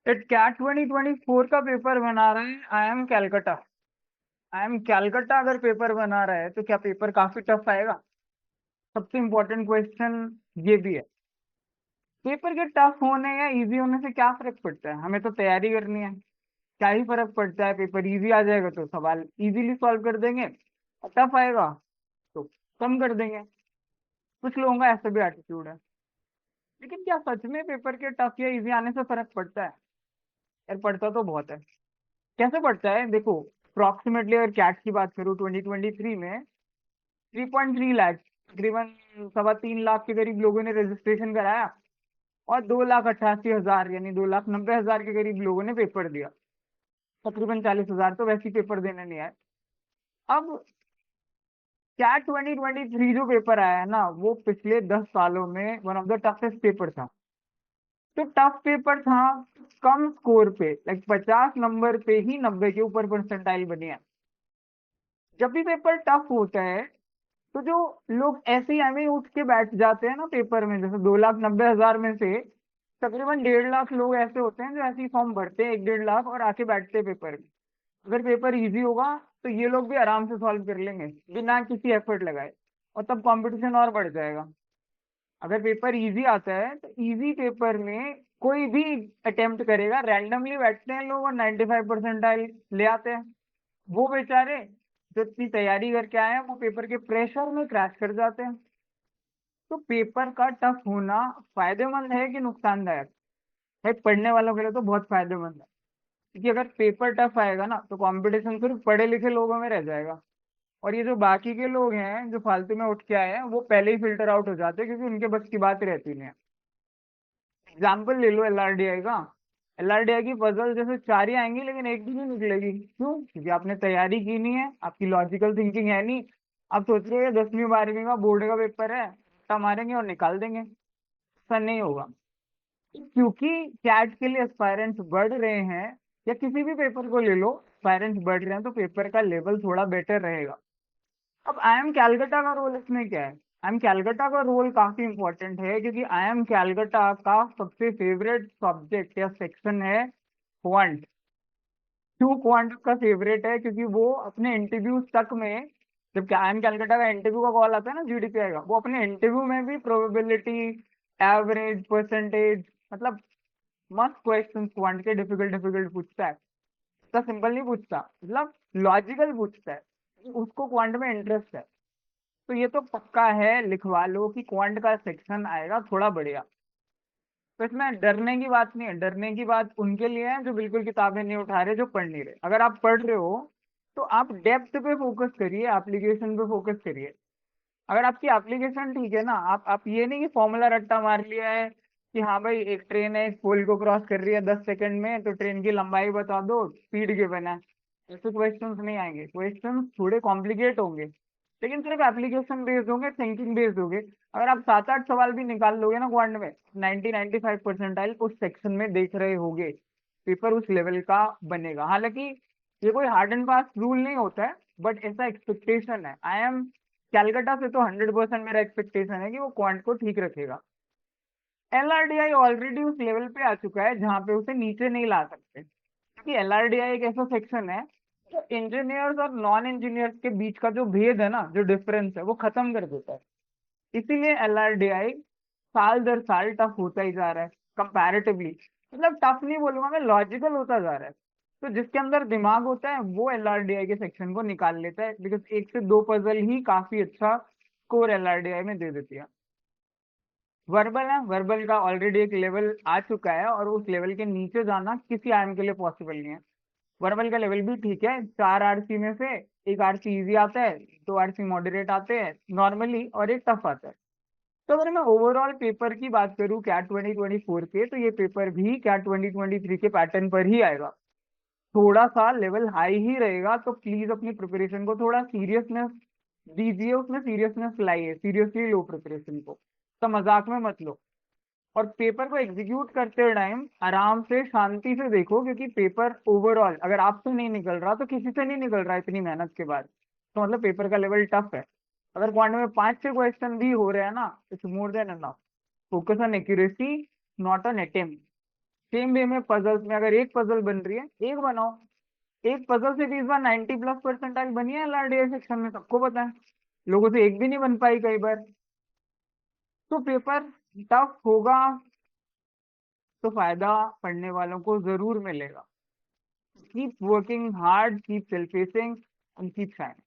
It cat 2024 का paper बना रहे हैं I am Calcutta. I am Calcutta अगर पेपर बना रहा है तो क्या पेपर काफी टफ आएगा? सबसे इम्पोर्टेंट क्वेश्चन ये भी है। पेपर के टफ होने या इजी होने से क्या फर्क पड़ता है? हमें तो तैयारी करनी है। क्या ही फर्क पड़ता है? पेपर इजी आ जाएगा तो सवाल इजीली सॉल्व कर देंगे, और टफ आएगा तो कम कर देंगे। कुछ लोगों का ऐसा भी एटीट्यूड है। लेकिन क्या सच में पेपर के टफ या इजी आने से फर्क पड़ता है? यार पड़ता तो बहुत है। कैसे पड़ता है देखो। अप्रोक्सीमेटली अगर कैट की बात करूँ 2023 में 3.3 लाख, तकरीबन 3.25 लाख के करीब लोगों ने रजिस्ट्रेशन कराया, और 2,88,000 यानी 2,90,000 के करीब लोगों ने पेपर दिया। तकरीबन 40,000 तो वैसे ही पेपर देने नहीं आए। अब कैट 2023 जो पेपर आया है ना, वो पिछले 10 सालों में one of the toughest paper था। तो टफ पेपर था, कम स्कोर पे, लाइक 50 नंबर पे ही 90 के ऊपर परसेंटाइल बनी है। जब भी पेपर टफ होता है तो जो लोग ऐसे ही हमें उठ के बैठ जाते हैं ना पेपर में, जैसे 2,90,000 में से तकरीबन 1.5 लाख लोग ऐसे होते हैं जो ऐसे ही फॉर्म भरते हैं, 1-1.5 लाख, और आके बैठते हैं पेपर में। अगर पेपर इजी होगा तो ये लोग भी आराम से सॉल्व कर लेंगे बिना किसी एफर्ट लगाए, और तब कंपटीशन और बढ़ जाएगा। अगर पेपर इजी आता है तो इजी पेपर में कोई भी अटेम्प्ट करेगा, रैंडमली बैठते हैं लोग और 95 परसेंटाइल ले आते हैं। वो बेचारे जो इतनी तैयारी करके आए हैं वो पेपर के प्रेशर में क्रैश कर जाते हैं। तो पेपर का टफ होना फायदेमंद है कि नुकसानदायक है? पढ़ने वालों के लिए तो बहुत फायदेमंद है, क्योंकि अगर पेपर टफ आएगा ना तो कंपटीशन सिर्फ पढ़े लिखे लोगों में रह जाएगा, और ये जो बाकी के लोग हैं जो फालतू में उठ के आए हैं वो पहले ही फिल्टर आउट हो जाते हैं, क्योंकि उनके बस की बात रहती नहीं है। एग्जाम्पल ले लो एलआरडीआई का। एलआरडीआई की पजल जैसे चार ही आएंगी लेकिन एक भी नहीं निकलेगी। क्यों? क्योंकि आपने तैयारी की नहीं है, आपकी लॉजिकल थिंकिंग है नहीं। आप सोच रहे हो 10वीं 12वीं का बोर्ड का पेपर है, रट्टा मारेंगे और निकाल देंगे। ऐसा नहीं होगा, क्योंकि कैट के लिए एस्पायरेंट्स बढ़ रहे हैं, या किसी भी पेपर को ले लो, एस्पायरेंट्स बढ़ रहे हैं तो पेपर का लेवल थोड़ा बेटर रहेगा। अब आई एम कैलकटा का रोल इसमें क्या है? आई एम कैलकटा का रोल काफी इंपॉर्टेंट है, क्योंकि आई एम कैलकटा का सबसे फेवरेट सब्जेक्ट या सेक्शन है क्वांट। क्यों क्वांट का फेवरेट है? क्योंकि वो अपने इंटरव्यू तक में, जब आई एम कैलकटा का इंटरव्यू का कॉल आता है ना जीडीपीआई का, वो अपने इंटरव्यू में भी प्रोबेबिलिटी, एवरेज, परसेंटेज, मतलब मस्त क्वेश्चन क्वांट के डिफिकल्ट डिफिकल्ट पूछता है। इतना सिंपल नहीं पूछता, मतलब लॉजिकल पूछता है। उसको क्वांट में इंटरेस्ट है। तो ये तो पक्का है, लिखवा लो कि क्वांट का सेक्शन आएगा थोड़ा बढ़िया। तो इसमें डरने की बात नहीं है। डरने की बात उनके लिए है जो बिल्कुल किताबें नहीं उठा रहे, जो पढ़ नहीं रहे। अगर आप पढ़ रहे हो तो आप डेप्थ पे फोकस करिए, एप्लीकेशन पे फोकस करिए। अगर आपकी एप्लीकेशन ठीक है ना, आप ये नहीं कि फॉर्मूला रट्टा मार लिया है कि हाँ भाई एक ट्रेन है, एक पोल को क्रॉस कर रही है 10 सेकंड में, तो ट्रेन की लंबाई बता दो, स्पीड गिवन है। ऐसे क्वेश्चंस नहीं आएंगे, क्वेश्चंस थोड़े कॉम्प्लिकेट होंगे, लेकिन सिर्फ एप्लीकेशन बेस्ड होंगे, थिंकिंग बेस्ड होंगे। अगर आप 7-8 सवाल भी निकाल लोगे ना क्वांट में, 90-95 परसेंटाइल उस सेक्शन में देख रहे होगे, पेपर उस लेवल का बनेगा। हालांकि ये कोई हार्ड एंड फास्ट रूल नहीं होता है, बट ऐसा एक्सपेक्टेशन है। आई एम कैलकाटा से तो 100% मेरा एक्सपेक्टेशन है कि वो क्वांट को ठीक रखेगा। एलआरडीआई ऑलरेडी उस लेवल पे आ चुका है जहां पे उसे नीचे नहीं ला सकते, क्योंकि एलआरडीआई एक ऐसा सेक्शन है जो इंजीनियर्स और नॉन इंजीनियर्स के बीच का जो भेद है ना, जो डिफरेंस है, वो खत्म कर देता है। इसीलिए एलआरडीआई साल दर साल टफ होता ही जा रहा है कंपैरेटिवली। मतलब टफ नहीं बोलूंगा मैं, लॉजिकल होता जा रहा है। तो जिसके अंदर दिमाग होता है वो एलआरडीआई के सेक्शन को निकाल लेता है, बिकॉज एक से दो पजल ही काफी अच्छा स्कोर एलआरडीआई में दे देती है। वर्बल है, वर्बल का ऑलरेडी एक लेवल आ चुका है, और उस लेवल के नीचे जाना किसी आर्म के लिए पॉसिबल नहीं है। वर्बल का लेवल भी ठीक है, 4 आरसी में से एक आरसी इजी आता है, 2 आरसी मॉडरेट आते हैं नॉर्मली, और एक टफ आता है। तो अगर मैं ओवरऑल पेपर की बात करूं कैट 2024 के, तो ये पेपर भी कैट 2023 के पैटर्न पर ही आएगा। थोड़ा सा लेवल हाई ही रहेगा, तो प्लीज अपनी प्रिपरेशन को थोड़ा सीरियसनेस दीजिए, उसमें सीरियसनेस लाइए, सीरियसली लो प्रिपरेशन को, तो मजाक में मत लो। और पेपर को एग्जीक्यूट करते टाइम आराम से शांति से देखो, क्योंकि पेपर ओवरऑल अगर आपसे नहीं निकल रहा तो किसी से नहीं निकल रहा इतनी मेहनत के बाद, तो मतलब पेपर का लेवल टफ है। अगर क्वांट में 5-6 क्वेश्चन भी हो रहे हैं ना, it's more than enough. Focus on accuracy, not on attempt. Same way में पजल्स में अगर एक पजल बन रही है, एक बनाओ। एक पजल से भी इस बार 90+ परसेंटाइल बनी है LRDA सेक्शन में, सबको पता है। लोगों से एक भी नहीं बन पाई कई बार। तो पेपर टफ होगा, तो फायदा पढ़ने वालों को जरूर मिलेगा। Keep working hard, keep self facing and keep shining.